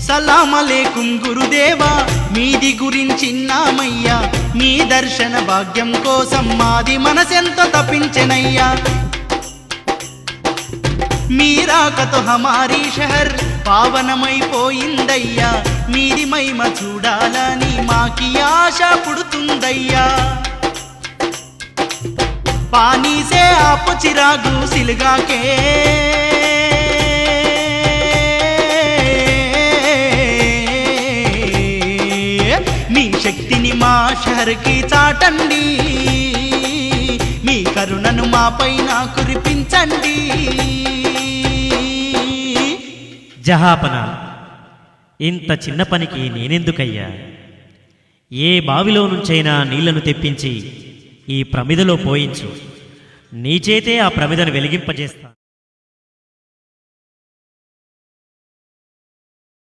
సలామలేకుం గురుదేవా, మీది గురించిన్నామయ్యా, మీ దర్శన భాగ్యం కోసం మాది మనసెంతో తపించెనయ్యా। మీరాకతో హమారీ షహర్ పావనమైపోయిందయ్యా, మీది మహిమ చూడాలని మాకి ఆశ పుడుతుందయ్యా। पानी से आप चिरागू सिलगा के మీ శక్తిని మా షహర్కి చాటండి, మీ కరుణను మాపైన కురిపించండి। జహాపన, ఇంత చిన్న పనికి నేనెందుకయ్యా? ఏ బావిలో నుంచైనా నీళ్లను తెప్పించి ఈ ప్రమిదలో పోయించు, నీ చేతే ఆ ప్రమిదను వెలిగింపజేస్తా।